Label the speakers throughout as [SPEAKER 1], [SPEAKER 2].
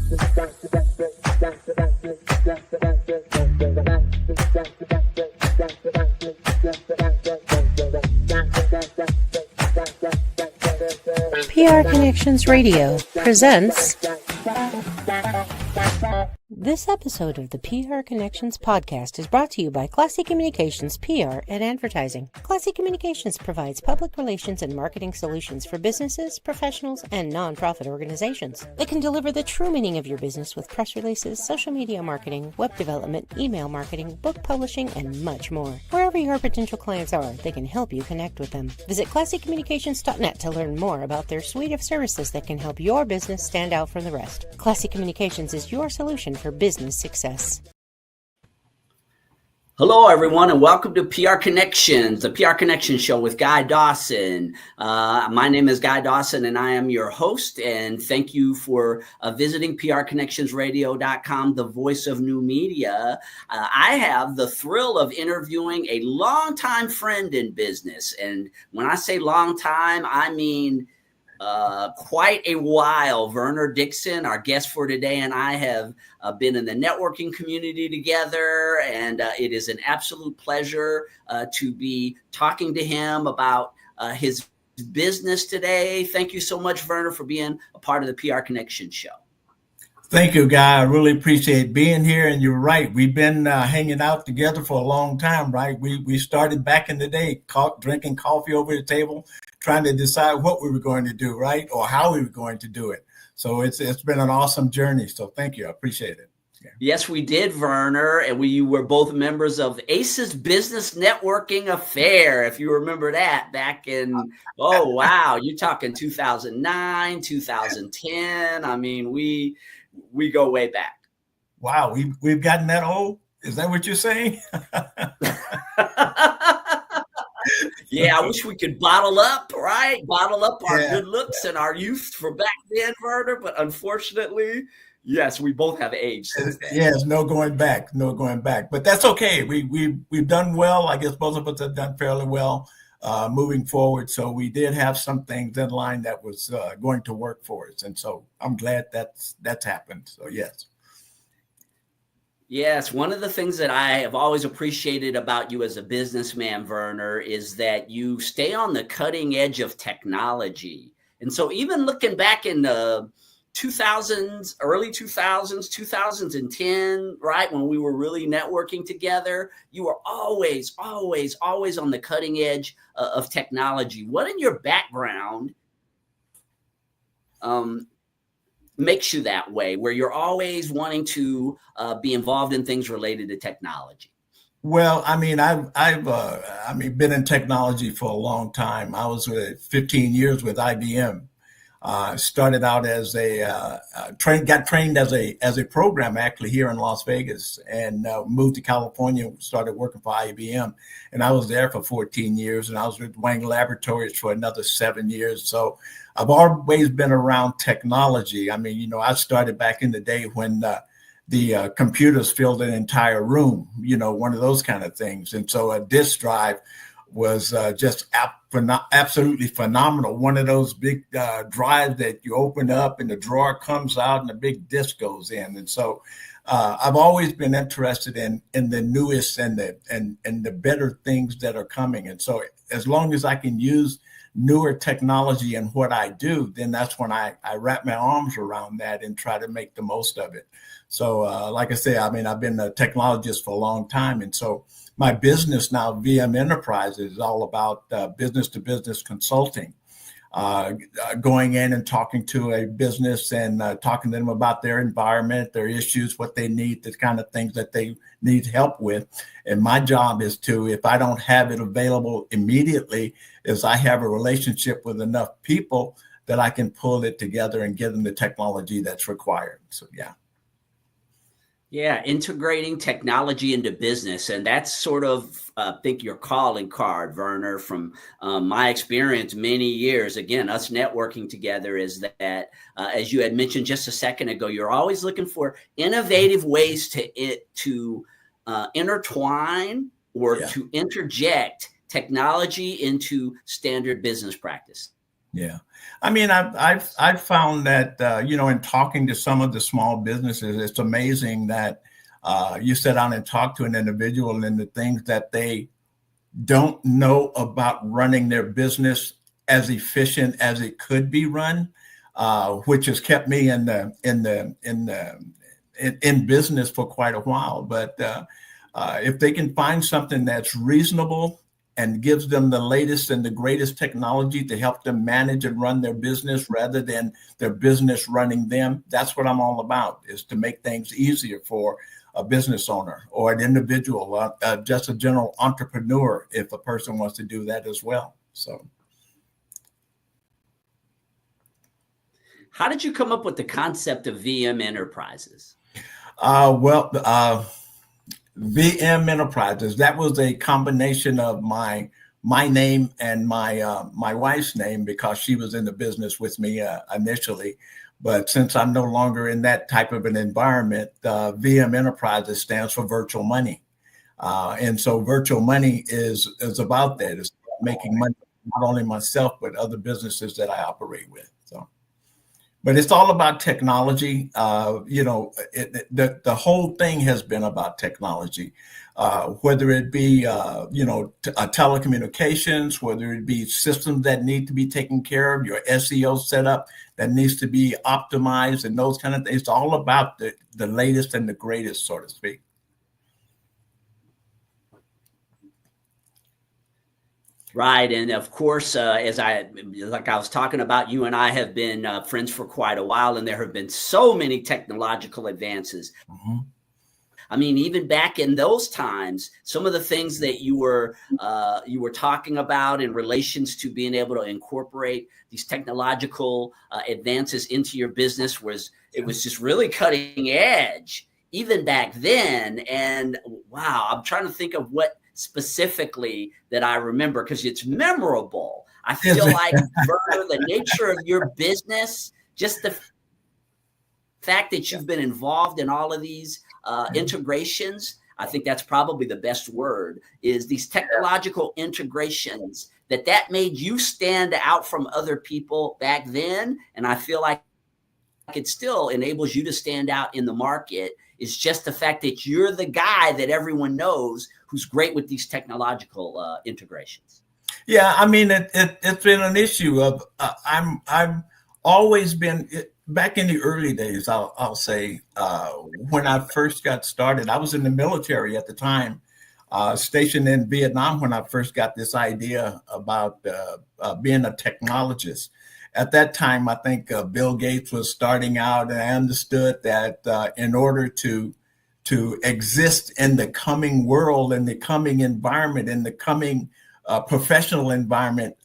[SPEAKER 1] PR Connections Radio presents. This episode of the PR Connections podcast is brought to you by Classy Communications PR and Advertising. Classy Communications provides public relations and marketing solutions for businesses, professionals, and nonprofit organizations. They can deliver the true meaning of your business with press releases, social media marketing, web development, email marketing, book publishing, and much more. Wherever your potential clients are, they can help you connect with them. Visit classycommunications.net to learn more about their suite of services that can help your business stand out from the rest. Classy Communications is your solution for business success.
[SPEAKER 2] Hello, everyone, and welcome to PR Connections, the PR Connections show with Guy Dawson. My name is Guy Dawson, and I am your host. And thank you for visiting prconnectionsradio.com, the voice of new media. I have the thrill of interviewing a longtime friend in business. And when I say long time, I mean quite a while. Verner, Dixon, our guest for today, and I have been in the networking community together, and it is an absolute pleasure to be talking to him about his business today. Thank you so much, Verner, for being a part of the PR Connection show.
[SPEAKER 3] Thank you, Guy. I really appreciate being here. And you're right. We've been hanging out together for a long time, right? We started back in the day, drinking coffee over the table, trying to decide what we were going to do, right? Or how we were going to do it. So it's been an awesome journey. So thank you. I appreciate it. Yeah.
[SPEAKER 2] Yes, we did, Verner. And we were both members of ACE's Business Networking Affair, if you remember that, back in, oh, wow, you're talking 2009, 2010. I mean, we go way back.
[SPEAKER 3] Wow, we've gotten that old? Is that what you're saying?
[SPEAKER 2] Yeah, I wish we could bottle up, right? Bottle up our good looks and our youth from back then, Verner. But unfortunately, yes, we both have aged since then.
[SPEAKER 3] Yes, no going back. But that's okay. We've done well. I guess both of us have done fairly well moving forward. So we did have some things in line that was going to work for us. And so I'm glad that's happened. So yes.
[SPEAKER 2] Yes, one of the things that I have always appreciated about you as a businessman, Verner, is that you stay on the cutting edge of technology. And so even looking back in the 2000s, early 2000s, 2010, right, when we were really networking together, you were always on the cutting edge of technology. What in your background makes you that way, where you're always wanting to be involved in things related to technology?
[SPEAKER 3] Well, I mean, I've been in technology for a long time. I was 15 years with IBM. Started out as got trained as a programmer actually here in Las Vegas, and moved to California. Started working for IBM, and I was there for 14 years. And I was with Wang Laboratories for another 7 years. So I've always been around technology. I mean, I started back in the day when the computers filled an entire room. One of those kind of things. And so a disk drive was just absolutely phenomenal. One of those big drives that you open up and the drawer comes out and the big disk goes in. And so I've always been interested in the newest and the better things that are coming. And so as long as I can use newer technology in what I do, then that's when I wrap my arms around that and try to make the most of it. So like I say, I mean, I've been a technologist for a long time. And so my business now, VM Enterprises, is all about business-to-business consulting, going in and talking to a business and talking to them about their environment, their issues, what they need, the kind of things that they need help with. And my job is to, if I don't have it available immediately, is I have a relationship with enough people that I can pull it together and give them the technology that's required. So, yeah.
[SPEAKER 2] Yeah, integrating technology into business. And that's sort of, I think, your calling card, Verner, from my experience many years. Again, us networking together is that, as you had mentioned just a second ago, you're always looking for innovative ways to intertwine or to interject technology into standard business practice.
[SPEAKER 3] Yeah. I mean, I've found that, in talking to some of the small businesses, it's amazing that you sit down and talk to an individual and the things that they don't know about running their business as efficient as it could be run, which has kept me in business for quite a while. But if they can find something that's reasonable and gives them the latest and the greatest technology to help them manage and run their business rather than their business running them, that's what I'm all about, is to make things easier for a business owner or an individual, just a general entrepreneur, if a person wants to do that as well. So,
[SPEAKER 2] how did you come up with the concept of VM enterprises?
[SPEAKER 3] VM Enterprises, that was a combination of my name and my wife's name, because she was in the business with me initially. But since I'm no longer in that type of an environment, VM Enterprises stands for virtual money. And so virtual money is about that. It's making money, not only myself, but other businesses that I operate with. So, but it's all about technology. The whole thing has been about technology, whether it be, telecommunications, whether it be systems that need to be taken care of, your SEO setup that needs to be optimized, and those kind of things. It's all about the latest and the greatest, so to speak.
[SPEAKER 2] Right. And of course, like I was talking about, you and I have been friends for quite a while, and there have been so many technological advances.
[SPEAKER 3] Mm-hmm.
[SPEAKER 2] I mean, even back in those times, some of the things that you were talking about in relations to being able to incorporate these technological advances into your business was just really cutting edge, even back then. And wow, I'm trying to think of what specifically that I remember, because it's memorable. I feel like, Verner, the nature of your business, just the fact that you've been involved in all of these integrations, I think that's probably the best word, is these technological integrations that made you stand out from other people back then. And I feel like it still enables you to stand out in the market, is just the fact that you're the guy that everyone knows who's great with these technological integrations.
[SPEAKER 3] Yeah, I mean, it's been an issue of I've always been, back in the early days, I'll say, when I first got started, I was in the military at the time, stationed in Vietnam, when I first got this idea about being a technologist. At that time, I think Bill Gates was starting out, and I understood that in order to exist in the coming world, in the coming environment, in the coming professional environment,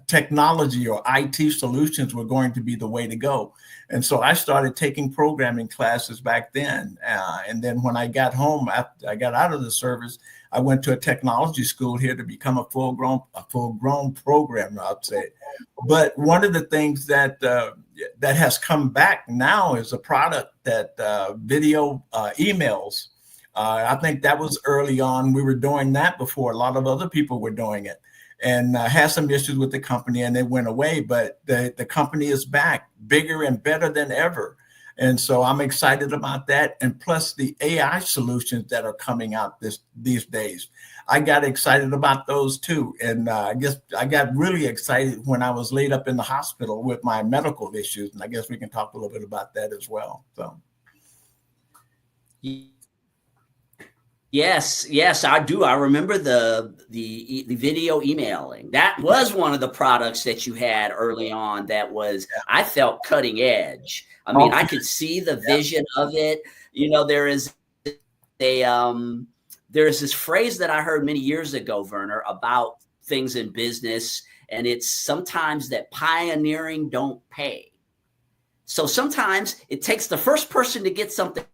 [SPEAKER 3] technology or IT solutions were going to be the way to go. And so I started taking programming classes back then. And then when I got home, after I got out of the service, I went to a technology school here to become a full-grown programmer, I'd say. But one of the things that has come back now is a product that video emails. I think that was early on. We were doing that before a lot of other people were doing it, and had some issues with the company, and it went away. But the company is back, bigger and better than ever. And so I'm excited about that. And plus the AI solutions that are coming out these days, I got excited about those too. And I guess I got really excited when I was laid up in the hospital with my medical issues. And I guess we can talk a little bit about that as well. So.
[SPEAKER 2] Yes, I do. I remember the video emailing. That was one of the products that you had early on that was, I felt, cutting edge. I mean, I could see the vision of it. You know, there's this phrase that I heard many years ago, Verner, about things in business, and it's sometimes that pioneering don't pay. So sometimes it takes the first person to get something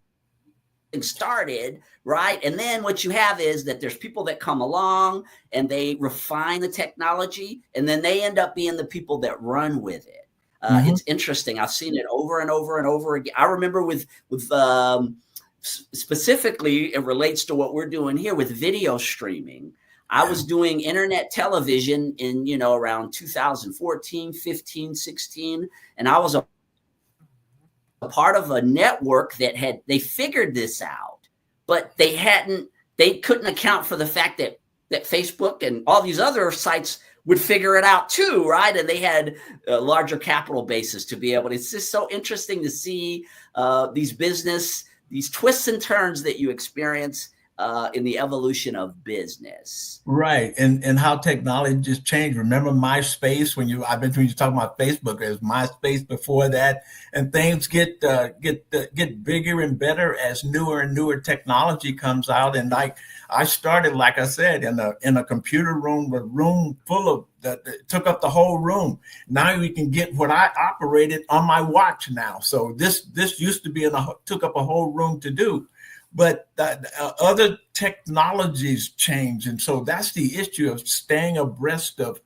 [SPEAKER 2] started, right? And then what you have is that there's people that come along and they refine the technology, and then they end up being the people that run with it. It's interesting. I've seen it over and over and over again. I remember with specifically, it relates to what we're doing here with video streaming. I was doing internet television in, around 2014, 15, 16. And I was a part of a network that they figured this out, but they couldn't account for the fact that Facebook and all these other sites would figure it out too, right? And they had larger capital bases to be able to. It's just so interesting to see these twists and turns that you experience in the evolution of business.
[SPEAKER 3] Right. And how technology just changed. Remember MySpace when you talking about Facebook, there's MySpace before that, and things get bigger and better as newer and newer technology comes out. And like I started, like I said, in a computer room, a room full of that took up the whole room. Now we can get what I operated on my watch now. So this used to be took up a whole room to do. But other technologies change. And so that's the issue of staying abreast of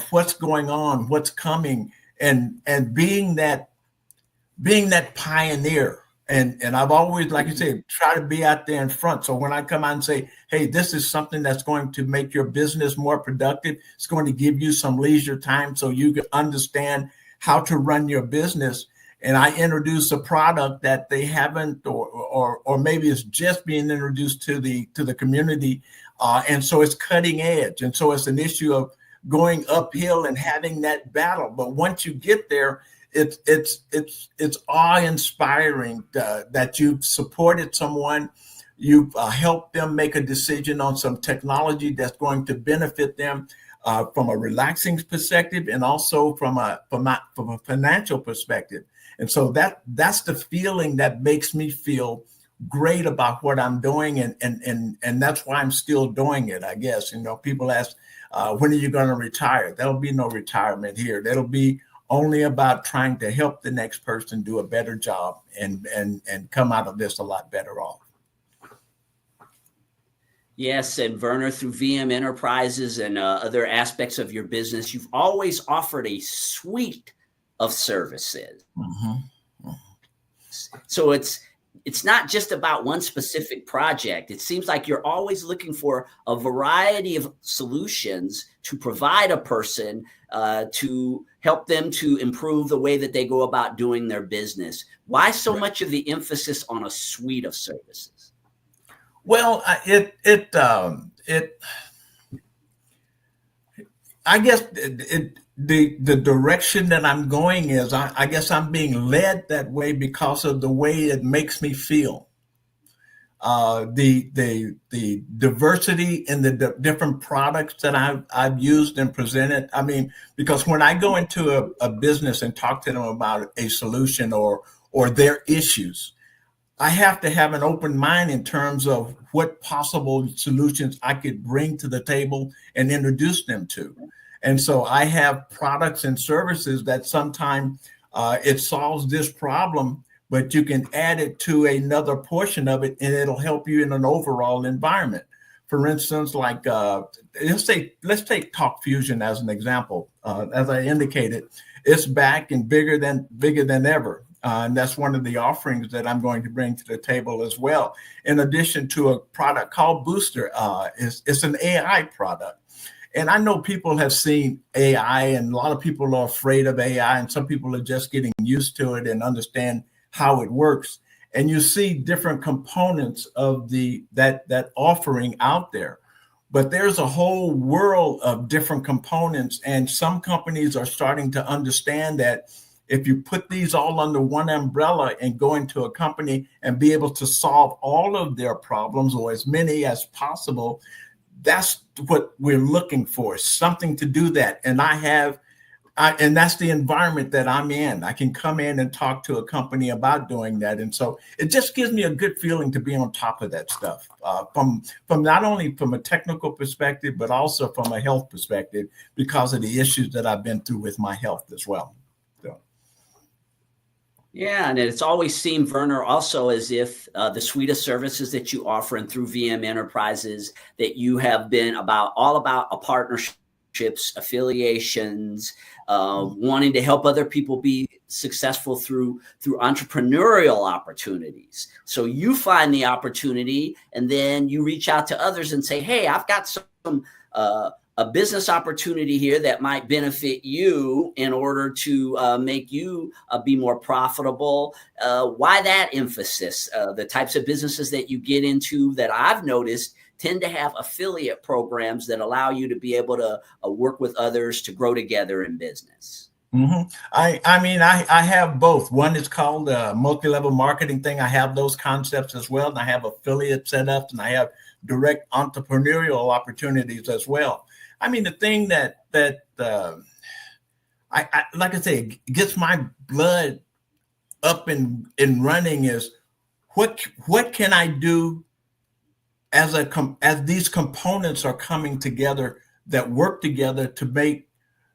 [SPEAKER 3] what's going on, what's coming, and being that pioneer. And I've always, like you say, try to be out there in front. So when I come out and say, hey, this is something that's going to make your business more productive, it's going to give you some leisure time so you can understand how to run your business. And I introduce a product that they haven't, or maybe it's just being introduced to the community, and so it's cutting edge, and so it's an issue of going uphill and having that battle. But once you get there, it's awe-inspiring that you've supported someone, you've helped them make a decision on some technology that's going to benefit them from a relaxing perspective, and also from a financial perspective. And so that's the feeling that makes me feel great about what I'm doing, and that's why I'm still doing it, I guess. People ask, when are you going to retire? There'll be no retirement here. That'll be only about trying to help the next person do a better job and come out of this a lot better off.
[SPEAKER 2] Yes, and Verner, through VM Enterprises and other aspects of your business, you've always offered a suite of services. Mm-hmm. So it's not just about one specific project. It seems like you're always looking for a variety of solutions to provide a person to help them to improve the way that they go about doing their business. Why so much of the emphasis on a suite of services?
[SPEAKER 3] Well, I guess the direction that I'm going is, I guess I'm being led that way because of the way it makes me feel. The diversity in the different products that I've used and presented. I mean, because when I go into a business and talk to them about a solution or their issues, I have to have an open mind in terms of what possible solutions I could bring to the table and introduce them to. And so I have products and services that sometimes it solves this problem, but you can add it to another portion of it, and it'll help you in an overall environment. For instance, like let's take Talk Fusion as an example. As I indicated, it's back and bigger than ever. And that's one of the offerings that I'm going to bring to the table as well. In addition to a product called Booster, it's an AI product. And I know people have seen AI, and a lot of people are afraid of AI, and some people are just getting used to it and understand how it works. And you see different components of that offering out there. But there's a whole world of different components, and some companies are starting to understand that if you put these all under one umbrella and go into a company and be able to solve all of their problems, or as many as possible, that's what we're looking for, something to do that. And and that's the environment that I'm in. I can come in and talk to a company about doing that. And so it just gives me a good feeling to be on top of that stuff, from not only from a technical perspective, but also from a health perspective, because of the issues that I've been through with my health as well.
[SPEAKER 2] Yeah, and it's always seemed, Verner, also as if the suite of services that you offer and through VM Enterprises, that you have been all about a partnerships, affiliations, wanting to help other people be successful through entrepreneurial opportunities. So you find the opportunity, and then you reach out to others and say, hey, I've got a business opportunity here that might benefit you in order to make you be more profitable. Why that emphasis? The types of businesses that you get into that I've noticed tend to have affiliate programs that allow you to be able to work with others to grow together in business.
[SPEAKER 3] Mm-hmm. I have both. One is called multi-level marketing thing. I have those concepts as well. And I have affiliate setups, and I have direct entrepreneurial opportunities as well. I mean, the thing that I like I say, gets my blood up and running is what can I do as these components are coming together that work together to make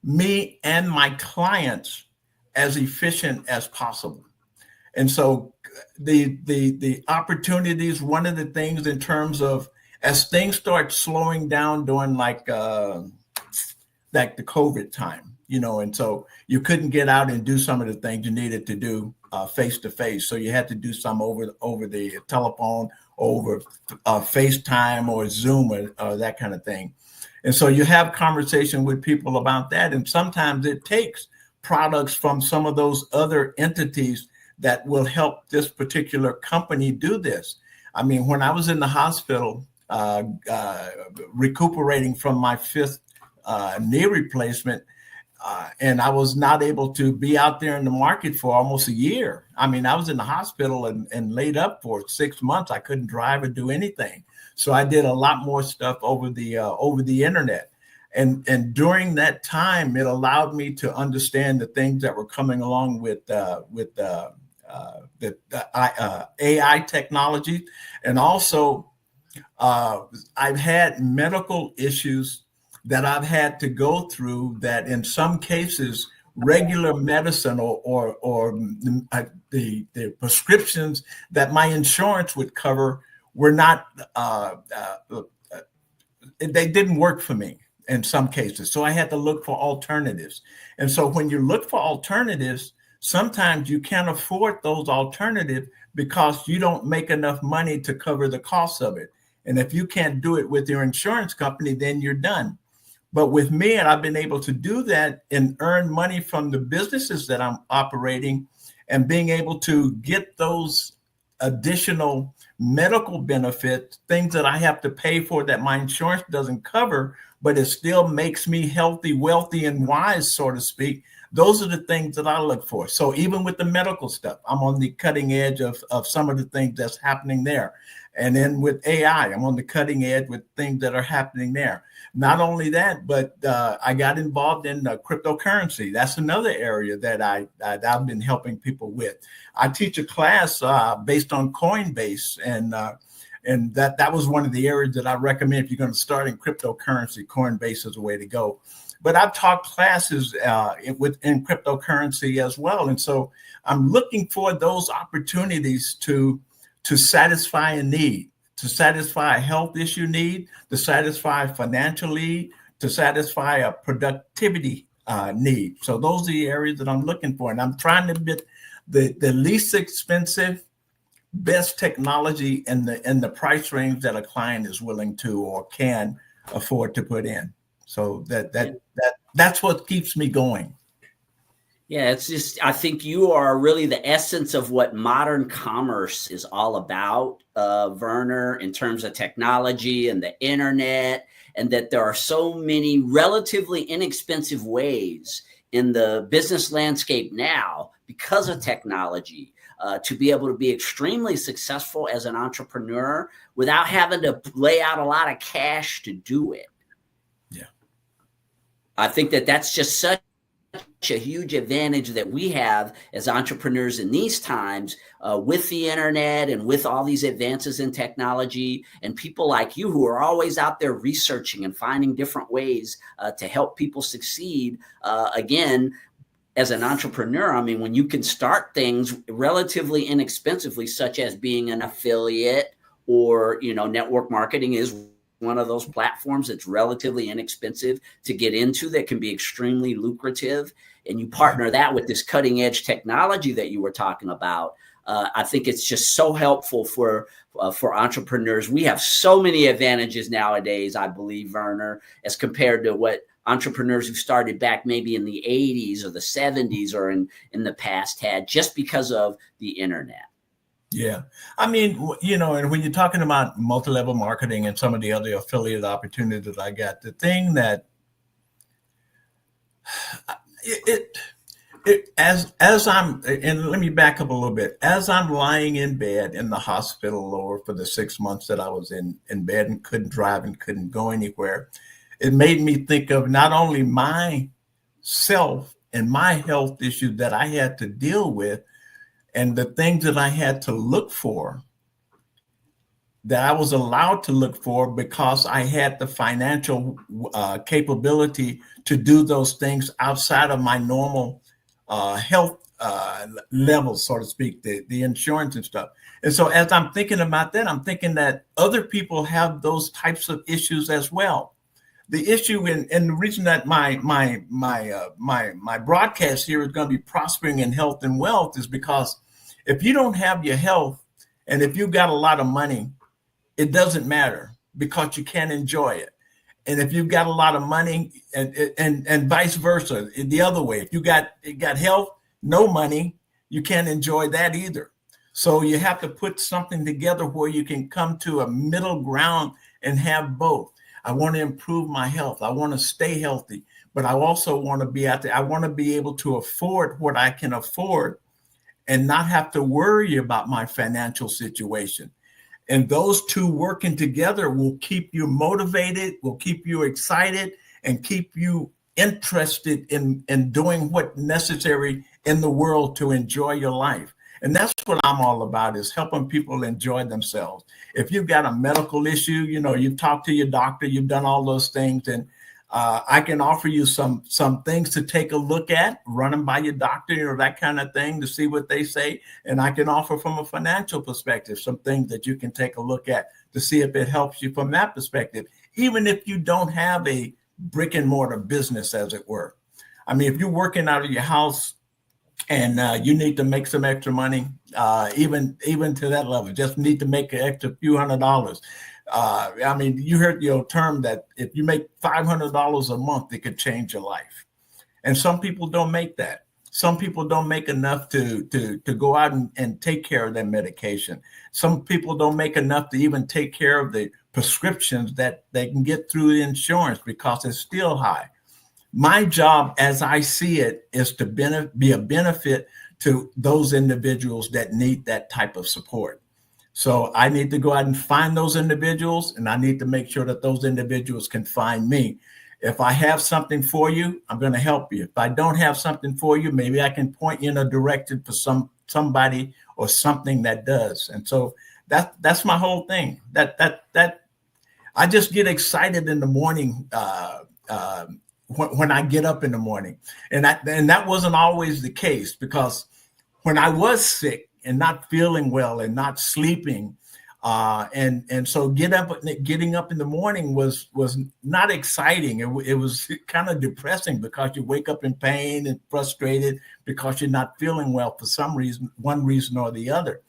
[SPEAKER 3] me and my clients as efficient as possible. And so the opportunities, one of the things in terms of as things start slowing down during like the COVID time, and so you couldn't get out and do some of the things you needed to do face to face. So you had to do some over the telephone, over FaceTime or Zoom or that kind of thing. And so you have conversation with people about that. And sometimes it takes products from some of those other entities that will help this particular company do this. I mean, when I was in the hospital recuperating from my fifth knee replacement, and I was not able to be out there in the market for almost a year. I mean, I was in the hospital and laid up for 6 months. I couldn't drive or do anything. So I did a lot more stuff over the internet. And during that time, it allowed me to understand the things that were coming along with the AI technology. And also, I've had medical issues that I've had to go through that in some cases, regular medicine or the prescriptions that my insurance would cover were not, they didn't work for me in some cases. So I had to look for alternatives. And so when you look for alternatives, sometimes you can't afford those alternatives because you don't make enough money to cover the cost of it. And if you can't do it with your insurance company, then you're done. But with me, and I've been able to do that and earn money from the businesses that I'm operating and being able to get those additional medical benefits, things that I have to pay for that my insurance doesn't cover, but it still makes me healthy, wealthy, and wise, so to speak. Those are the things that I look for. So even with the medical stuff, I'm on the cutting edge of some of the things that's happening there. And then with AI, I'm on the cutting edge with things that are happening there. Not only that, but I got involved in cryptocurrency. That's another area that I've been helping people with. I teach a class based on Coinbase, and that was one of the areas that I recommend if you're going to start in cryptocurrency. Coinbase is a way to go. But I've taught classes in cryptocurrency as well, and so I'm looking for those opportunities to satisfy a need, to satisfy a health issue need, to satisfy a financial need, to satisfy a productivity need. So those are the areas that I'm looking for. And I'm trying to get the least expensive, best technology in the price range that a client is willing to or can afford to put in. So that's what keeps me going.
[SPEAKER 2] Yeah, it's just, I think you are really the essence of what modern commerce is all about, Verner, in terms of technology and the internet, and that there are so many relatively inexpensive ways in the business landscape now because of technology to be able to be extremely successful as an entrepreneur without having to lay out a lot of cash to do it.
[SPEAKER 3] Yeah.
[SPEAKER 2] I think that's just such a huge advantage that we have as entrepreneurs in these times with the internet and with all these advances in technology and people like you who are always out there researching and finding different ways to help people succeed. Again, as an entrepreneur, I mean, when you can start things relatively inexpensively, such as being an affiliate or, network marketing is one of those platforms that's relatively inexpensive to get into that can be extremely lucrative. And you partner that with this cutting edge technology that you were talking about. I think it's just so helpful for entrepreneurs. We have so many advantages nowadays, I believe, Verner, as compared to what entrepreneurs who started back maybe in the 80s or the 70s or in the past had, just because of the internet.
[SPEAKER 3] Yeah. I mean, and when you're talking about multi-level marketing and some of the other affiliate opportunities I got, the thing that as I'm, and let me back up a little bit, as I'm lying in bed in the hospital or for the 6 months that I was in bed and couldn't drive and couldn't go anywhere, it made me think of not only myself and my health issues that I had to deal with and the things that I had to look for, that I was allowed to look for because I had the financial capability to do those things outside of my normal health levels, so to speak, the insurance and stuff. And so as I'm thinking about that, I'm thinking that other people have those types of issues as well. The issue and the reason that my broadcast here is going to be prospering in health and wealth is because if you don't have your health and if you've got a lot of money, it doesn't matter because you can't enjoy it. And if you've got a lot of money and vice versa, the other way, if you got health, no money, you can't enjoy that either. So you have to put something together where you can come to a middle ground and have both. I want to improve my health. I want to stay healthy, but I also want to be out there. I want to be able to afford what I can afford and not have to worry about my financial situation. And those two working together will keep you motivated, will keep you excited, and keep you interested in doing what's necessary in the world to enjoy your life. And that's what I'm all about, is helping people enjoy themselves. If you've got a medical issue, you've talked to your doctor, you've done all those things, and I can offer you some things to take a look at, run them by your doctor or that kind of thing to see what they say. And I can offer from a financial perspective some things that you can take a look at to see if it helps you from that perspective, even if you don't have a brick and mortar business, as it were. I mean, if you're working out of your house and you need to make some extra money, even to that level, just need to make an extra few $100s. I mean, you heard your term that if you make $500 a month, it could change your life. And some people don't make that. Some people don't make enough to go out and take care of their medication. Some people don't make enough to even take care of the prescriptions that they can get through the insurance because it's still high. My job, as I see it, is to be a benefit to those individuals that need that type of support. So I need to go out and find those individuals, and I need to make sure that those individuals can find me. If I have something for you, I'm going to help you. If I don't have something for you, maybe I can point you in a direction for somebody or something that does. And so that's my whole thing. That I just get excited in the morning when I get up in the morning, and that wasn't always the case, because when I was sick and not feeling well and not sleeping, and so getting up in the morning was not exciting. It was kind of depressing because you wake up in pain and frustrated because you're not feeling well for some reason, one reason or the other.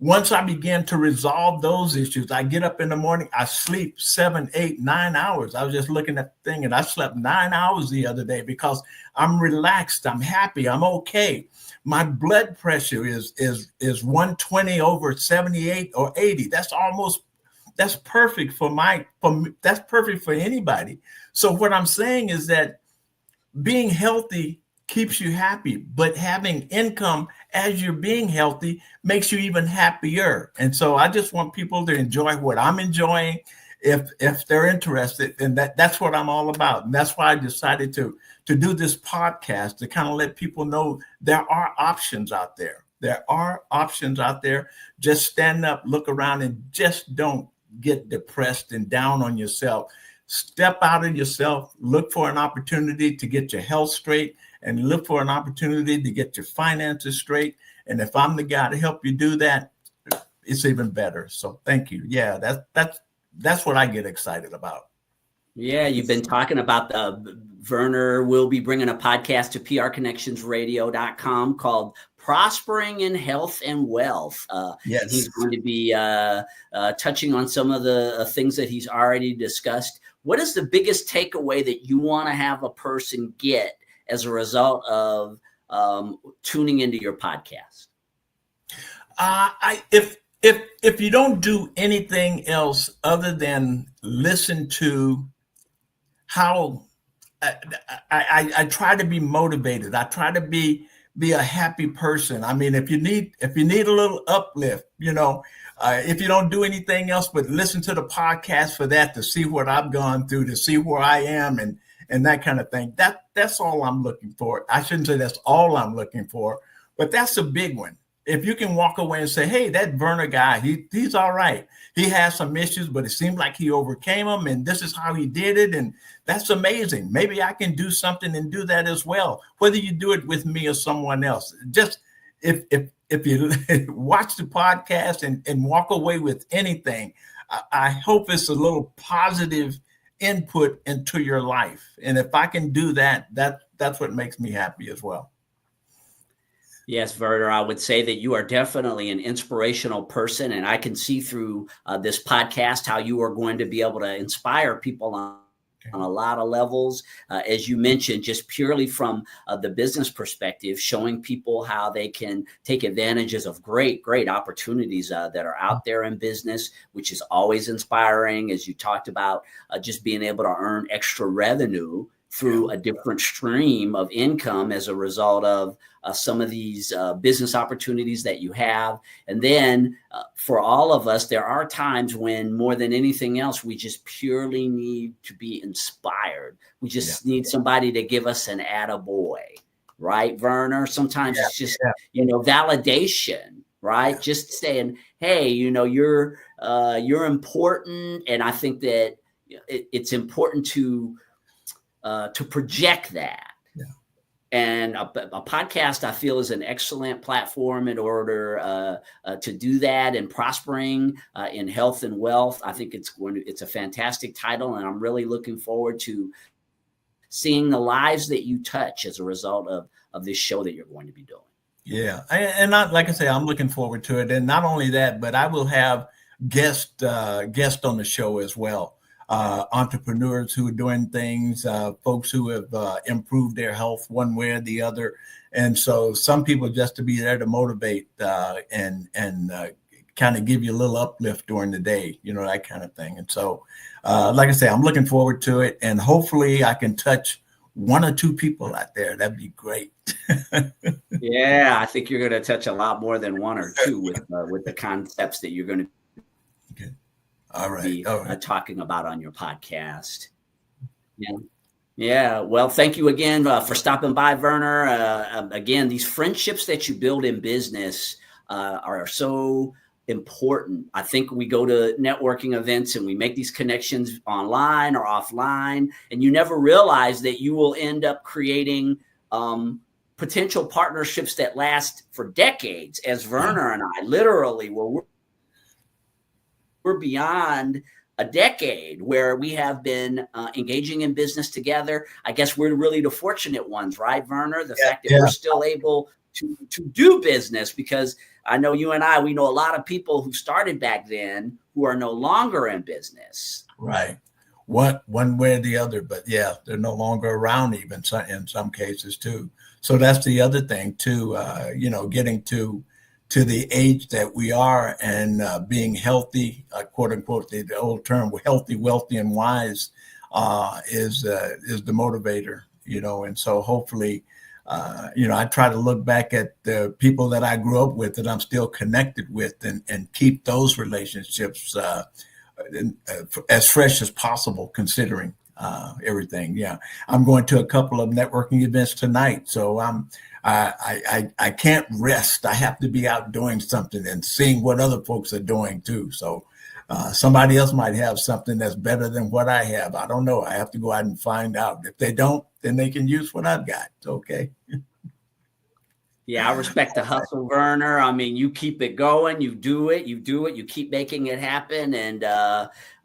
[SPEAKER 3] Once I began to resolve those issues, I get up in the morning, I sleep 7, 8, 9 hours. I was just looking at the thing, and I slept 9 hours the other day because I'm relaxed, I'm happy, I'm okay. My blood pressure is 120 over 78 or 80. That's perfect that's perfect for anybody. So what I'm saying is that being healthy keeps you happy, but having income as you're being healthy makes you even happier. And so I just want people to enjoy what I'm enjoying if they're interested. And that's what I'm all about. And that's why I decided to do this podcast, to kind of let people know there are options out there. There are options out there. Just stand up, look around, and just don't get depressed and down on yourself. Step out of yourself, look for an opportunity to get your health straight, and look for an opportunity to get your finances straight. And if I'm the guy to help you do that, it's even better. So thank you. Yeah, that's what I get excited about.
[SPEAKER 2] Yeah, you've been talking about Verner will be bringing a podcast to prconnectionsradio.com called prospering in health and wealth.
[SPEAKER 3] Yes.
[SPEAKER 2] And he's going to be touching on some of the things that he's already discussed. What is the biggest takeaway that you want to have a person get as a result of tuning into your podcast?
[SPEAKER 3] If you don't do anything else other than listen to how I try to be motivated, I try to be a happy person. I mean, if you need a little uplift, if you don't do anything else but listen to the podcast for that, to see what I've gone through, to see where I am, and that kind of thing. That's all I'm looking for. I shouldn't say that's all I'm looking for, but that's a big one. If you can walk away and say, hey, that Verner guy, he's all right. He has some issues, but it seemed like he overcame them, and this is how he did it. And that's amazing. Maybe I can do something and do that as well, whether you do it with me or someone else. Just if you watch the podcast and walk away with anything, I hope it's a little positive input into your life. And if I can do that, that's what makes me happy as well.
[SPEAKER 2] Yes, Verner, I would say that you are definitely an inspirational person, and I can see through this podcast how you are going to be able to inspire people on a lot of levels. As you mentioned, just purely from the business perspective, showing people how they can take advantages of great opportunities that are out there in business, which is always inspiring. As you talked about, just being able to earn extra revenue through a different stream of income as a result of some of these business opportunities that you have. And then for all of us, there are times when more than anything else, we just purely need to be inspired. We just need somebody to give us an attaboy, right, Verner? Sometimes it's just, validation, right? Just saying, hey, you're important. And I think that it's important to project that. And a podcast, I feel, is an excellent platform in order to do that. And prospering in health and wealth, I think it's a fantastic title, and I'm really looking forward to seeing the lives that you touch as a result of this show that you're going to be doing.
[SPEAKER 3] Yeah, and like I say, I'm looking forward to it. And not only that, but I will have guests on the show as well. Entrepreneurs who are doing things, folks who have improved their health one way or the other. And so some people just to be there to motivate and kind of give you a little uplift during the day, that kind of thing. And so, like I say, I'm looking forward to it, and hopefully I can touch one or two people out there. That'd be great.
[SPEAKER 2] Yeah, I think you're going to touch a lot more than one or two with the concepts that you're going to be talking about on your podcast. Yeah. Well, thank you again for stopping by, Verner. Again, these friendships that you build in business are so important. I think we go to networking events and we make these connections online or offline, and you never realize that you will end up creating potential partnerships that last for decades, as Verner and I literally we're beyond a decade where we have been engaging in business together. I guess we're really the fortunate ones, right, Verner? The fact that we're still able to do business, because I know you and we know a lot of people who started back then who are no longer in business.
[SPEAKER 3] Right. One way or the other, but they're no longer around even in some cases too. So that's the other thing too, getting to the age that we are and being healthy, quote unquote, the old term, healthy, wealthy, and wise is the motivator, and so hopefully, I try to look back at the people that I grew up with that I'm still connected with and keep those relationships as fresh as possible, considering everything. Yeah. I'm going to a couple of networking events tonight, so I can't rest. I have to be out doing something and seeing what other folks are doing too. So somebody else might have something that's better than what I have. I don't know. I have to go out and find out. If they don't, then they can use what I've got. Okay.
[SPEAKER 2] Yeah, I respect the hustle, Verner. I mean, you keep it going. You do it. You keep making it happen. And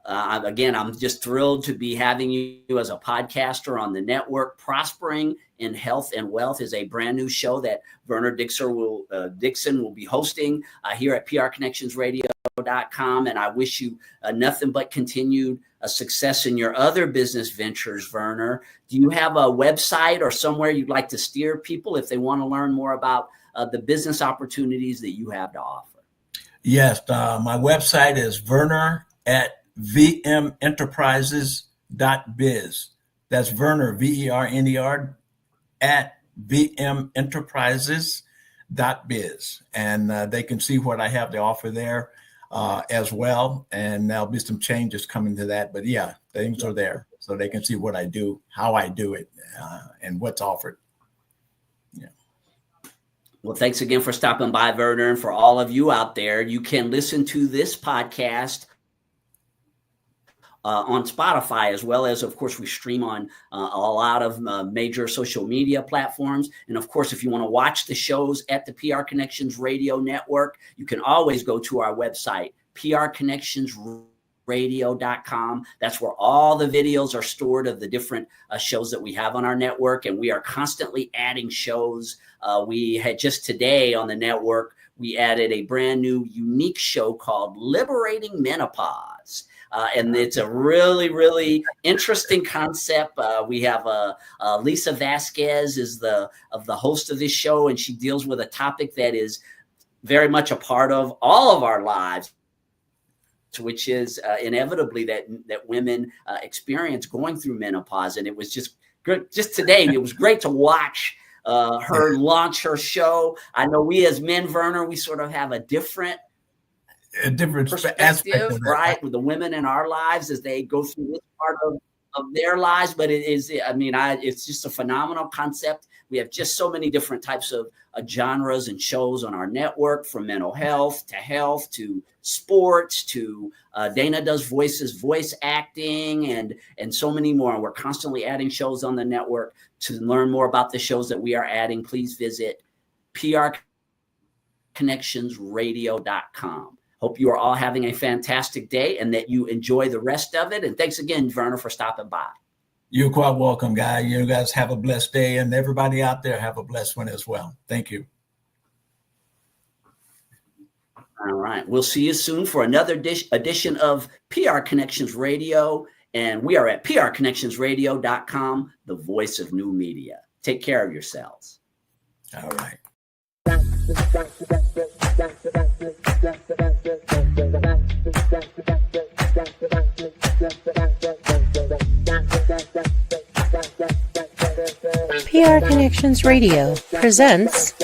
[SPEAKER 2] Again, I'm just thrilled to be having you as a podcaster on the network. Prospering in Health and Wealth is a brand new show that Verner Dixon will be hosting here at prconnectionsradio.com. And I wish you nothing but continued success in your other business ventures, Verner. Do you have a website or somewhere you'd like to steer people if they want to learn more about the business opportunities that you have to offer?
[SPEAKER 3] Yes, my website is Verner at vmenterprises.biz. That's Verner, Verner, at vmenterprises.biz. And they can see what I have to offer there as well. And there'll be some changes coming to that. But yeah, things are there so they can see what I do, how I do it, and what's offered. Yeah.
[SPEAKER 2] Well, thanks again for stopping by, Verner. And for all of you out there, you can listen to this podcast on Spotify, as well as, of course, we stream on a lot of major social media platforms. And of course, if you want to watch the shows at the PR Connections Radio Network, you can always go to our website, prconnectionsradio.com. That's where all the videos are stored of the different shows that we have on our network. And we are constantly adding shows. We had just today on the network, we added a brand new unique show called Liberating Menopause. And it's a really, really interesting concept. We have Lisa Vasquez is the host of this show, and she deals with a topic that is very much a part of all of our lives, which is inevitably that women experience going through menopause. And it was just good. Just today, it was great to watch her launch her show. I know we as men, Verner, we sort of have a different perspective, right, with the women in our lives as they go through this part of their lives. But it is, it's just a phenomenal concept. We have just so many different types of genres and shows on our network, from mental health to sports to Dana does voice acting, and so many more. And we're constantly adding shows on the network. To learn more about the shows that we are adding, please visit prconnectionsradio.com. Hope you are all having a fantastic day and that you enjoy the rest of it. And thanks again, Verner, for stopping by.
[SPEAKER 3] You're quite welcome, guy. You guys have a blessed day, and everybody out there have a blessed one as well. Thank you.
[SPEAKER 2] All right. We'll see you soon for another edition of PR Connections Radio. And we are at prconnectionsradio.com, the voice of new media. Take care of yourselves.
[SPEAKER 3] All right.
[SPEAKER 1] PR Connections Radio presents